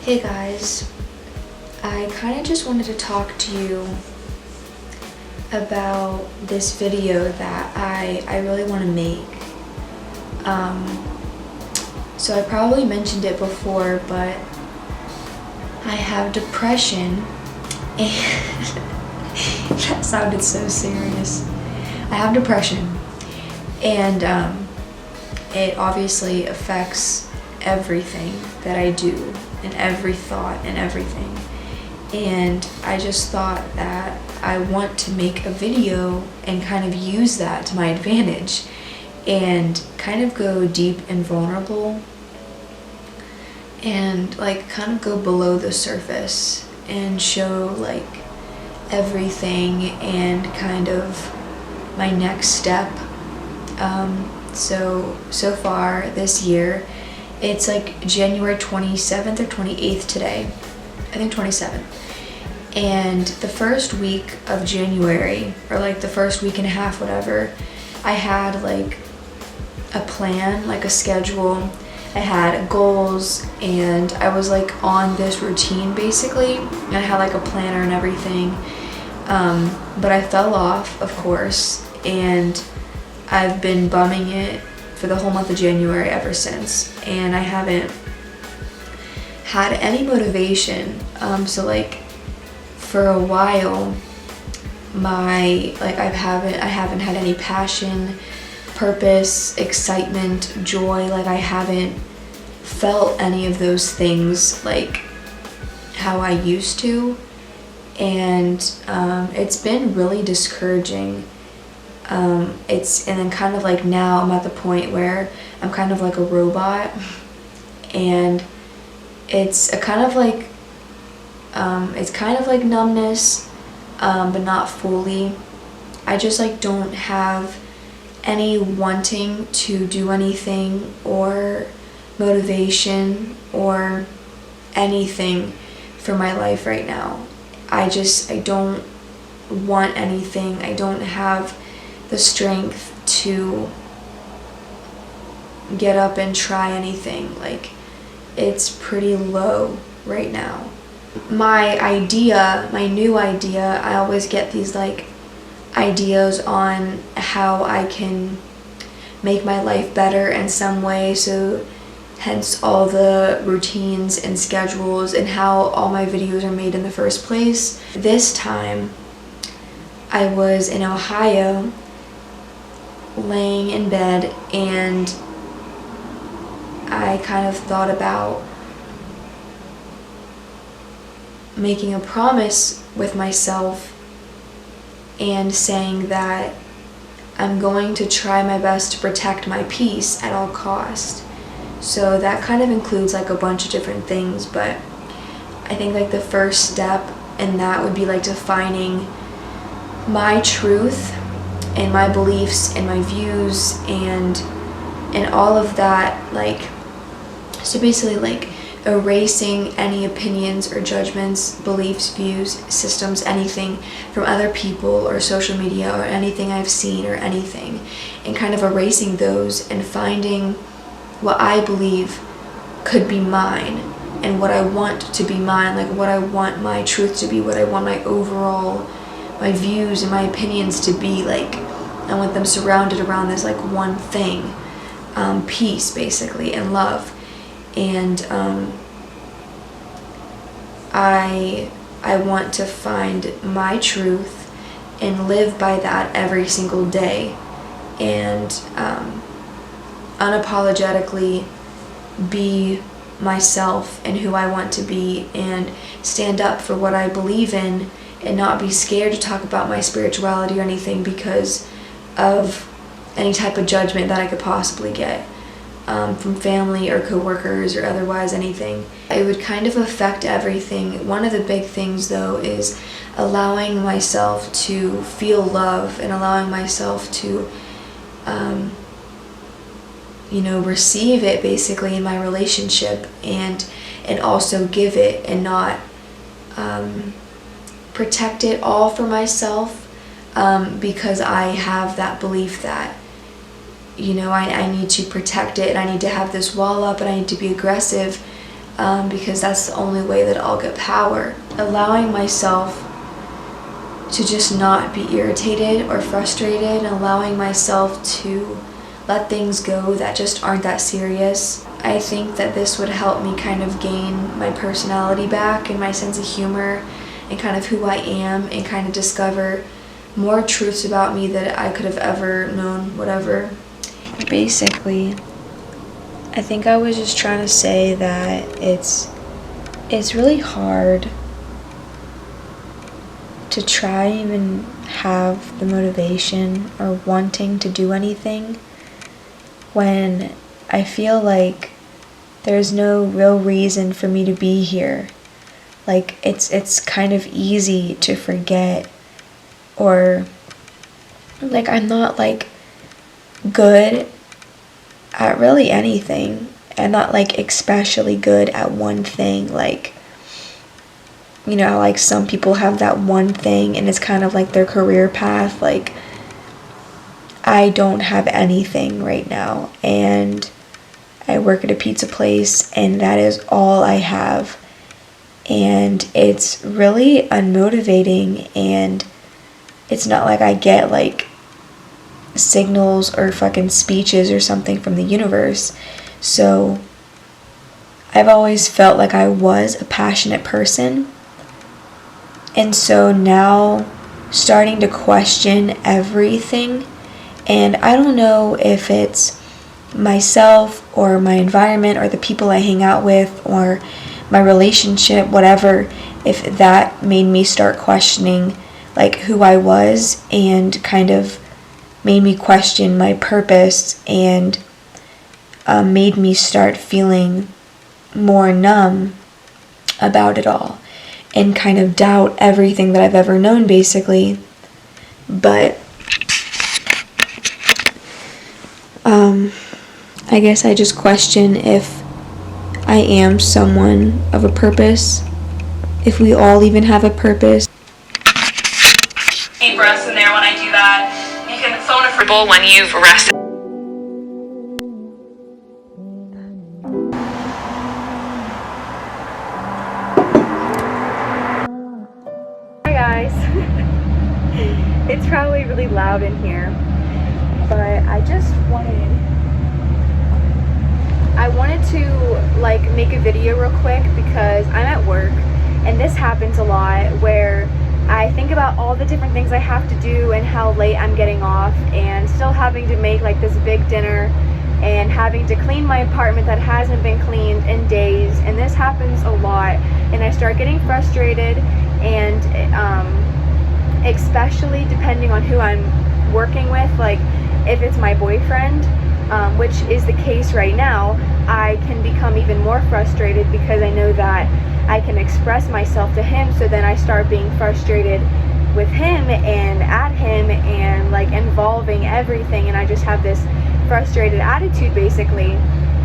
Hey guys, I kind of just wanted to talk to you about this video that I really want to make. So I probably mentioned it before, but I have depression and that sounded so serious. I have depression and it obviously affects everything that I do and every thought and everything. And I just thought that I want to make a video and kind of use that to my advantage and kind of go deep and vulnerable and like kind of go below the surface and show like everything and kind of my next step. So far this year, it's like January 27th or 28th today. I think 27th. And the first week of January, or like the first week and a half, whatever, I had like a plan, like a schedule. I had goals and I was like on this routine basically. And I had like a planner and everything. But I fell off, of course, and I've been bumming it for the whole month of January ever since, and I haven't had any motivation. So like for a while, I haven't had any passion, purpose, excitement, joy. Like I haven't felt any of those things like how I used to, and it's been really discouraging. And then kind of like now I'm at the point where I'm kind of like a robot, and it's kind of like numbness, but not fully. I just like don't have any wanting to do anything or motivation or anything for my life right now. I don't want anything. I don't have the strength to get up and try anything. Like, it's pretty low right now. My new idea, I always get these like ideas on how I can make my life better in some way, so hence all the routines and schedules and how all my videos are made in the first place. This time I was in Ohio laying in bed, and I kind of thought about making a promise with myself and saying that I'm going to try my best to protect my peace at all costs. So that kind of includes like a bunch of different things, but I think like the first step in that would be like defining my truth and my beliefs and my views and all of that, like, so basically like erasing any opinions or judgments, beliefs, views, systems, anything from other people or social media or anything I've seen or anything, and kind of erasing those and finding what I believe could be mine and what I want to be mine, like what I want my truth to be, what I want my views and my opinions to be. Like, I want them surrounded around this like one thing, peace basically, and love. And I want to find my truth and live by that every single day, and unapologetically be myself and who I want to be, and stand up for what I believe in, and not be scared to talk about my spirituality or anything because of any type of judgment that I could possibly get from family or coworkers or otherwise anything. It would kind of affect everything. One of the big things though is allowing myself to feel love and allowing myself to receive it basically in my relationship, and also give it and not protect it all for myself, because I have that belief that I need to protect it and I need to have this wall up and I need to be aggressive. because that's the only way that I'll get power. Allowing myself to just not be irritated or frustrated, and allowing myself to let things go that just aren't that serious. I think that this would help me kind of gain my personality back and my sense of humor and kind of who I am, and kind of discover more truths about me that I could have ever known, whatever. Basically, I think I was just trying to say that it's really hard to try and even have the motivation or wanting to do anything when I feel like there's no real reason for me to be here. Like, it's kind of easy to forget, or like I'm not like good at really anything. I'm not like especially good at one thing. Like, you know, like some people have that one thing and it's kind of like their career path. Like, I don't have anything right now, and I work at a pizza place and that is all I have, and it's really unmotivating, and it's not like I get like signals or fucking speeches or something from the universe. So I've always felt like I was a passionate person, and so now starting to question everything, and I don't know if it's myself or my environment or the people I hang out with or my relationship, whatever, if that made me start questioning like who I was, and kind of made me question my purpose, and made me start feeling more numb about it all, and kind of doubt everything that I've ever known, basically. But I guess I just question if I am someone of a purpose, if we all even have a purpose. Deep breaths in there when I do that. You can phone a friend when you've rested. Hi guys. It's probably really loud in here, but I wanted to like make a video real quick because I'm at work, and this happens a lot where I think about all the different things I have to do and how late I'm getting off, and still having to make like this big dinner, and having to clean my apartment that hasn't been cleaned in days. And this happens a lot, and I start getting frustrated, and especially depending on who I'm working with, like if it's my boyfriend, which is the case right now, I can become even more frustrated because I know that I can express myself to him, so then I start being frustrated with him and at him, and like involving everything, and I just have this frustrated attitude basically.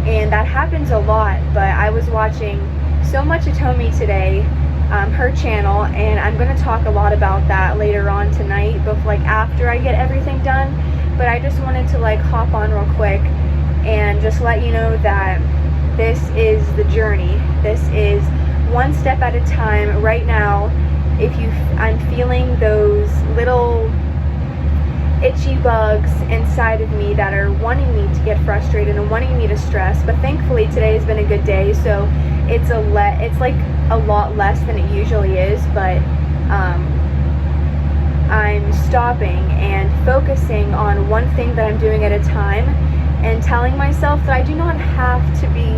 And that happens a lot. But I was watching So Much Atomi today, her channel, and I'm going to talk a lot about that later on tonight, but like after I get everything done. But I just wanted to like hop on real quick and just let you know that this is the journey. This is one step at a time. Right now, I'm feeling those little itchy bugs inside of me that are wanting me to get frustrated and wanting me to stress. But thankfully today has been a good day, so it's like a lot less than it usually is. But I'm stopping and focusing on one thing that I'm doing at a time, and telling myself that I do not have to be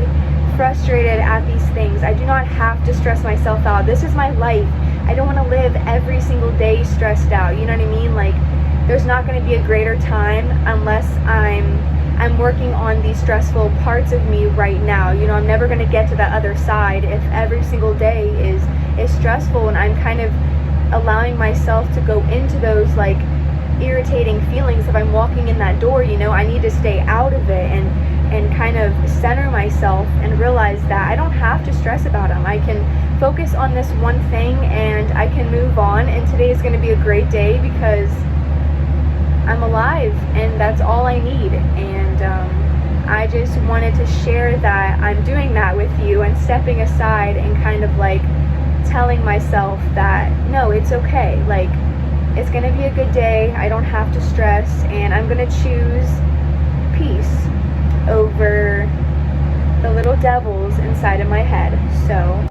frustrated at these things. I do not have to stress myself out. This is my life. I don't want to live every single day stressed out. You know what I mean? Like, there's not going to be a greater time unless I'm working on these stressful parts of me right now. You know, I'm never going to get to that other side if every single day is stressful, and I'm kind of allowing myself to go into those like irritating feelings. If I'm walking in that door, you know, I need to stay out of it and kind of center myself and realize that I don't have to stress about them. I can focus on this one thing and I can move on, and today is going to be a great day because I'm alive, and that's all I need. And I just wanted to share that I'm doing that with you and stepping aside and kind of like telling myself that no, it's okay, like it's gonna be a good day, I don't have to stress, and I'm gonna choose peace over the little devils inside of my head. So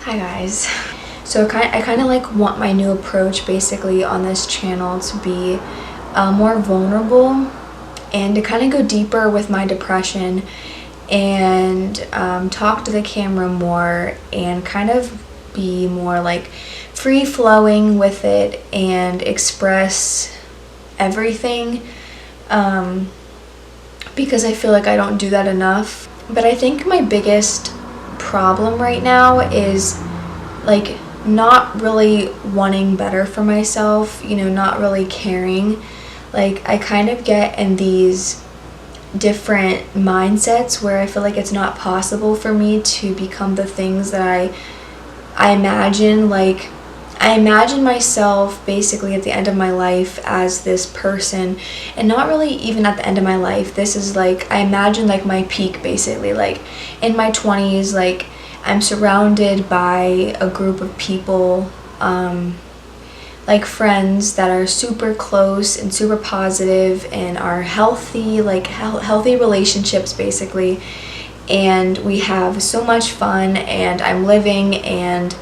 Hi guys. So I kind of like want my new approach basically on this channel to be more vulnerable and to kind of go deeper with my depression and talk to the camera more and kind of be more like free flowing with it and express everything because I feel like I don't do that enough. But I think my biggest problem right now is like not really wanting better for myself, you know, not really caring. Like I kind of get in these different mindsets where I feel like it's not possible for me to become the things that I imagine. Like I imagine myself basically at the end of my life as this person, and not really even at the end of my life. This is like, I imagine like my peak basically, like in my 20s, like I'm surrounded by a group of people, like friends that are super close and super positive and are healthy, like healthy relationships basically. And we have so much fun and I'm living and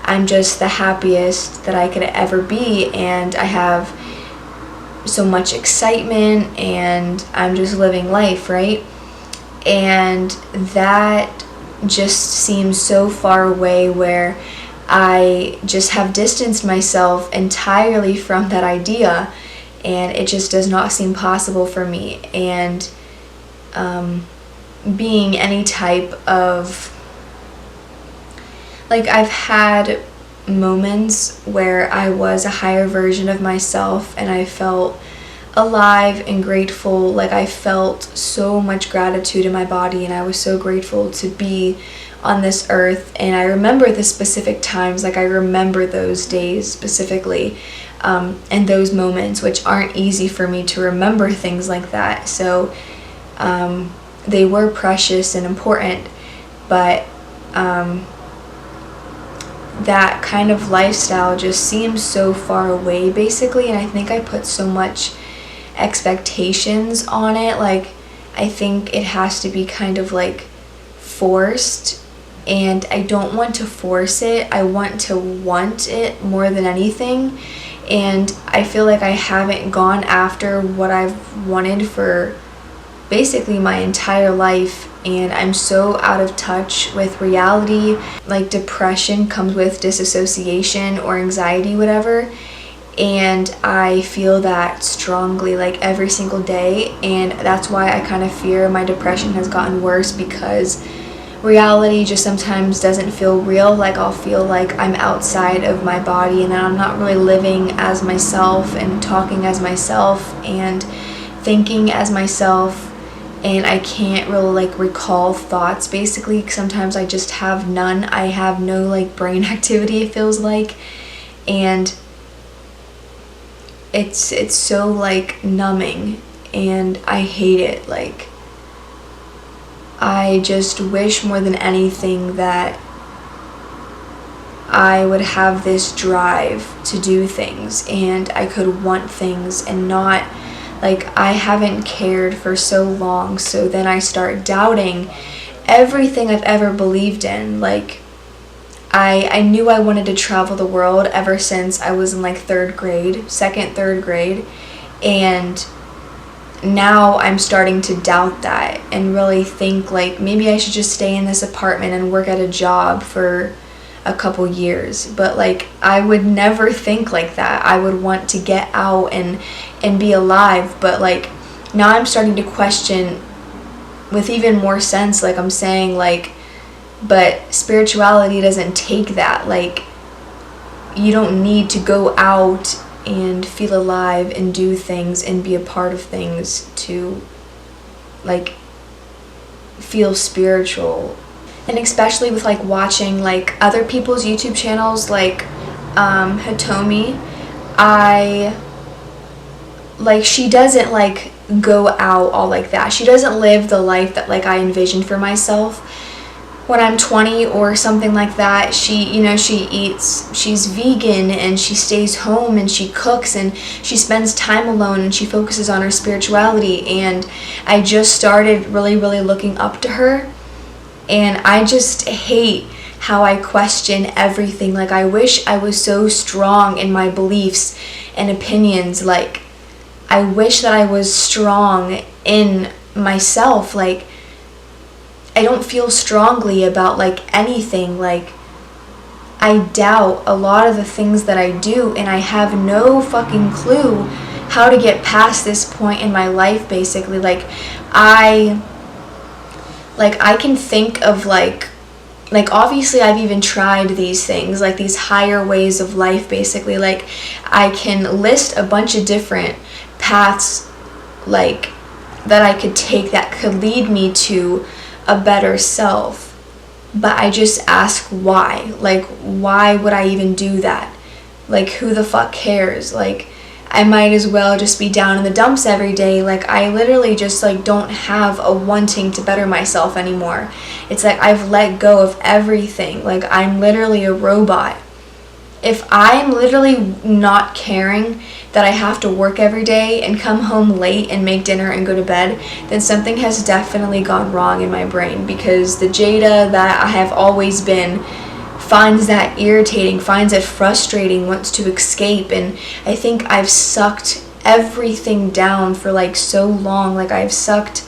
I'm just the happiest that I could ever be, and I have so much excitement and I'm just living life, right? And that just seems so far away where I just have distanced myself entirely from that idea, and it just does not seem possible for me. And being any type of, like, I've had moments where I was a higher version of myself and I felt alive and grateful. Like I felt so much gratitude in my body and I was so grateful to be on this earth. And I remember the specific times, like I remember those days specifically, and those moments, which aren't easy for me to remember things like that. So they were precious and important, but that kind of lifestyle just seems so far away basically, and I think I put so much expectations on it. Like I think it has to be kind of like forced, and I don't want to force it. I want it more than anything, and I feel like I haven't gone after what I've wanted for basically my entire life, and I'm so out of touch with reality. Like depression comes with disassociation or anxiety, whatever, and I feel that strongly like every single day, and that's why I kind of fear my depression has gotten worse, because reality just sometimes doesn't feel real. Like I'll feel like I'm outside of my body and I'm not really living as myself and talking as myself and thinking as myself, and I can't really like recall thoughts basically. Sometimes I just have none. I have no like brain activity, it feels like, and it's so like numbing and I hate it. Like I just wish more than anything that I would have this drive to do things and I could want things and not, like I haven't cared for so long, so then I start doubting everything I've ever believed in. Like I knew I wanted to travel the world ever since I was in like third grade, third grade, and now I'm starting to doubt that and really think like maybe I should just stay in this apartment and work at a job for a couple years. But like I would never think like that. I would want to get out and be alive. But like now I'm starting to question with even more sense, like I'm saying, like, but spirituality doesn't take that. Like you don't need to go out and feel alive and do things and be a part of things to like feel spiritual. And especially with like watching like other people's YouTube channels, like Hitomi, she doesn't like go out all like that. She doesn't live the life that like I envisioned for myself when I'm 20 or something like that. She eats, she's vegan, and she stays home and she cooks and she spends time alone and she focuses on her spirituality. And I just started really looking up to her, and I just hate how I question everything. Like, I wish I was so strong in my beliefs and opinions. Like, I wish that I was strong in myself. Like, I don't feel strongly about like anything. Like, I doubt a lot of the things that I do, and I have no fucking clue how to get past this point in my life, basically. Like I can think of like obviously I've even tried these things, like these higher ways of life, basically. Like, I can list a bunch of different paths like that I could take that could lead me to a better self, but I just ask why. Like, why would I even do that? Like, who the fuck cares? Like, I might as well just be down in the dumps every day. Like, I literally just like don't have a wanting to better myself anymore. It's like I've let go of everything. Like, I'm literally a robot. If I'm literally not caring that I have to work every day and come home late and make dinner and go to bed, then something has definitely gone wrong in my brain, because the Jada that I have always been finds that irritating, finds it frustrating, wants to escape. And I think I've sucked everything down for like so long. Like, I've sucked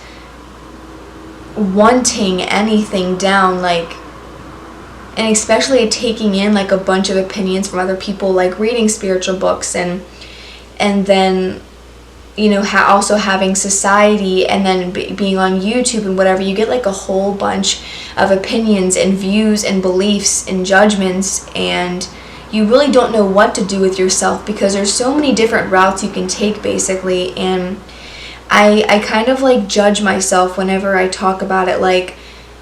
wanting anything down, like, and especially taking in like a bunch of opinions from other people, like reading spiritual books and then also having society, and then being on YouTube and whatever. You get like a whole bunch of opinions and views and beliefs and judgments, and you really don't know what to do with yourself, because there's so many different routes you can take, basically. And I kind of like judge myself whenever I talk about it. Like,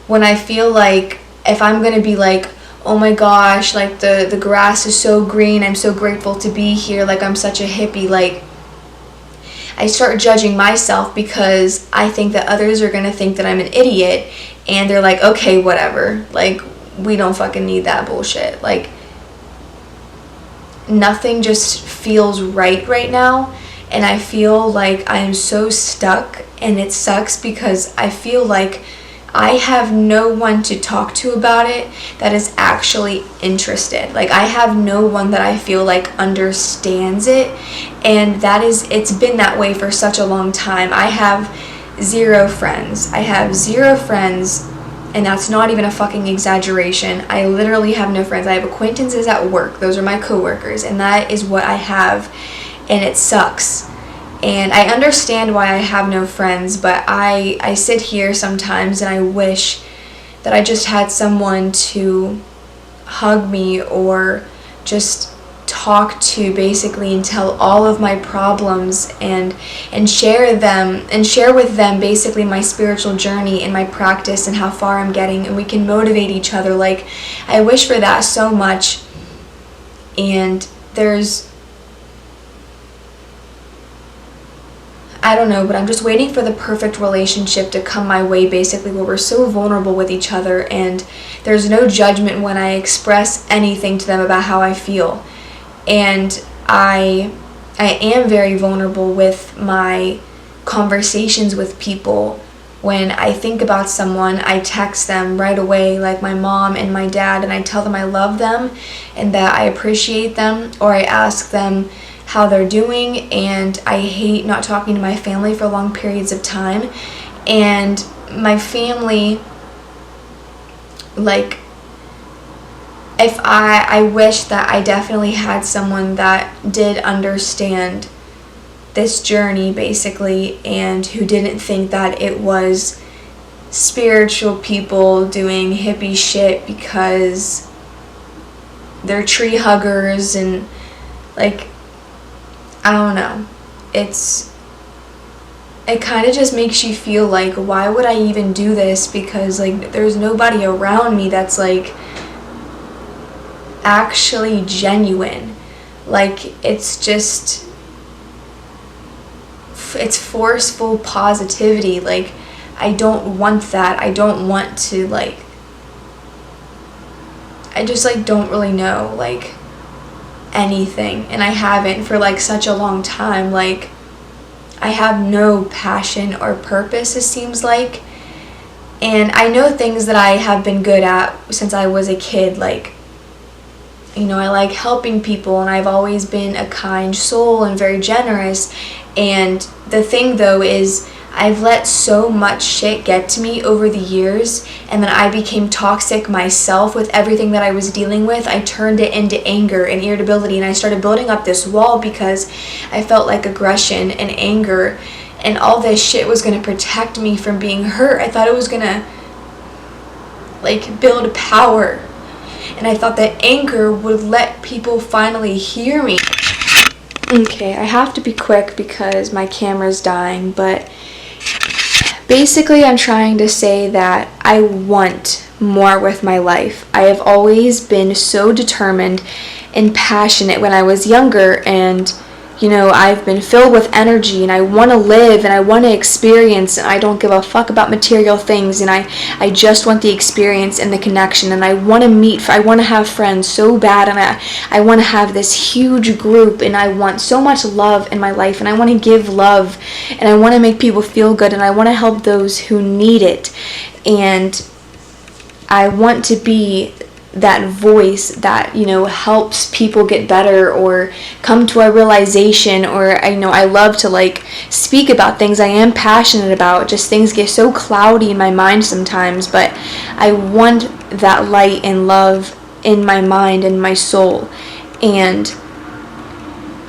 when I feel like, if I'm gonna be like, oh my gosh, like the grass is so green, I'm so grateful to be here, like I'm such a hippie, like I start judging myself, because I think that others are gonna think that I'm an idiot, and they're like, okay, whatever, like, we don't fucking need that bullshit. Like, nothing just feels right now, and I feel like I'm so stuck, and it sucks, because I feel like I have no one to talk to about it that is actually interested. Like, I have no one that I feel like understands it, and it's been that way for such a long time. I have zero friends. And that's not even a fucking exaggeration. I literally have no friends. I have acquaintances at work. Those are my coworkers, and that is what I have, and it sucks. And I understand why I have no friends, but I sit here sometimes and I wish that I just had someone to hug me or just talk to, basically, and tell all of my problems and share with them basically my spiritual journey and my practice and how far I'm getting, and we can motivate each other. Like, I wish for that so much. And I don't know, but I'm just waiting for the perfect relationship to come my way, basically, where we're so vulnerable with each other and there's no judgment when I express anything to them about how I feel. And I am very vulnerable with my conversations with people. When I think about someone, I text them right away, like my mom and my dad, and I tell them I love them and that I appreciate them, or I ask them how they're doing. And I hate not talking to my family for long periods of time. And my family, like, if I wish that I definitely had someone that did understand this journey, basically, and who didn't think that it was spiritual people doing hippie shit because they're tree huggers, and like, I don't know, it kind of just makes you feel like, why would I even do this? Because like, there's nobody around me that's like actually genuine. Like, it's just, it's forceful positivity. Like, I don't want that. I don't want to, like, I just like don't really know like anything, and I haven't for like such a long time. Like, I have no passion or purpose, it seems like. And I know things that I have been good at since I was a kid. Like, you know, I like helping people, and I've always been a kind soul and very generous. And the thing though is, I've let so much shit get to me over the years, and then I became toxic myself with everything that I was dealing with. I turned it into anger and irritability, and I started building up this wall because I felt like aggression and anger and all this shit was going to protect me from being hurt. I thought it was going to like build power, and I thought that anger would let people finally hear me. Okay, I have to be quick because my camera's dying, but basically, I'm trying to say that I want more with my life. I have always been so determined and passionate when I was younger, and you know, I've been filled with energy, and I want to live, and I want to experience, and I don't give a fuck about material things, and I just want the experience and the connection, and I want to meet, I want to have friends so bad, and I want to have this huge group, and I want so much love in my life, and I want to give love, and I want to make people feel good, and I want to help those who need it, and I want to be that voice that, you know, helps people get better or come to a realization, or I love to like speak about things I am passionate about. Just things get so cloudy in my mind sometimes, but I want that light and love in my mind and my soul, and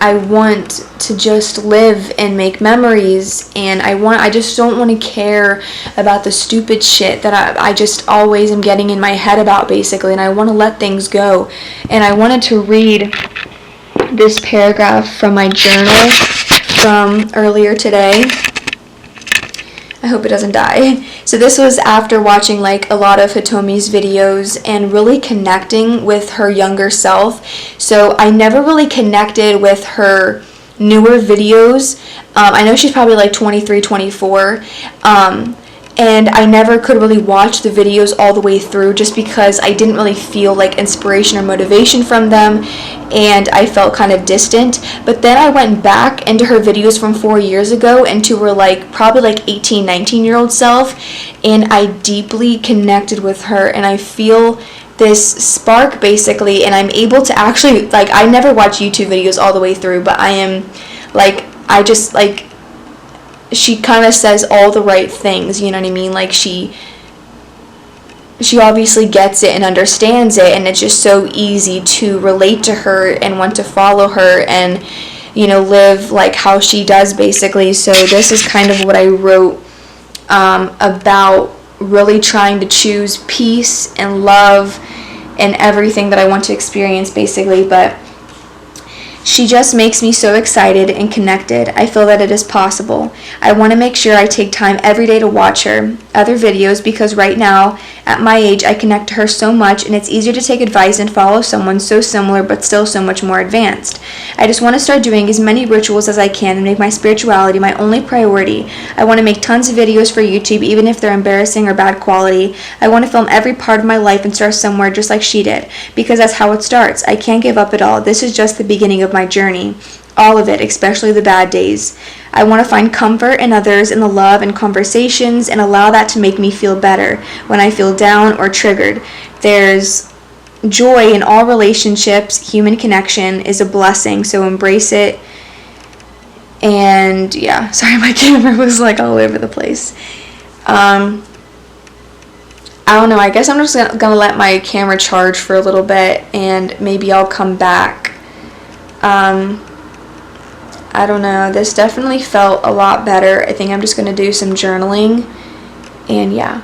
I want to just live and make memories, and I just don't want to care about the stupid shit that I just always am getting in my head about, basically, and I want to let things go. And I wanted to read this paragraph from my journal from earlier today. I hope it doesn't die. So this was after watching like a lot of Hitomi's videos and really connecting with her younger self. So I never really connected with her newer videos. I know she's probably like 23, 24. And I never could really watch the videos all the way through just because I didn't really feel like inspiration or motivation from them, and I felt kind of distant. But then I went back into her videos from 4 years ago and to her like probably like 18, 19-year-old self, and I deeply connected with her, and I feel this spark basically, and I'm able to actually, like, I never watch YouTube videos all the way through, but I am like, I just like, she kind of says all the right things, you know what I mean? Like, she obviously gets it and understands it, and it's just so easy to relate to her and want to follow her and, you know, live like how she does, basically. So this is kind of what I wrote about really trying to choose peace and love and everything that I want to experience, basically. But she just makes me so excited and connected. I feel that it is possible. I want to make sure I take time every day to watch her other videos, because right now, at my age, I connect to her so much, and it's easier to take advice and follow someone so similar but still so much more advanced. I just want to start doing as many rituals as I can and make my spirituality my only priority. I want to make tons of videos for YouTube, even if they're embarrassing or bad quality. I want to film every part of my life and start somewhere just like she did, because that's how it starts. I can't give up at all. This is just the beginning of my journey. All of it, especially the bad days. I want to find comfort in others, in the love and conversations, and allow that to make me feel better when I feel down or triggered. There's joy in all relationships. Human connection is a blessing, so embrace it. And yeah, sorry, my camera was like all over the place. I don't know, I guess I'm just gonna let my camera charge for a little bit, and maybe I'll come back. I don't know, this definitely felt a lot better. I think I'm just going to do some journaling, and yeah.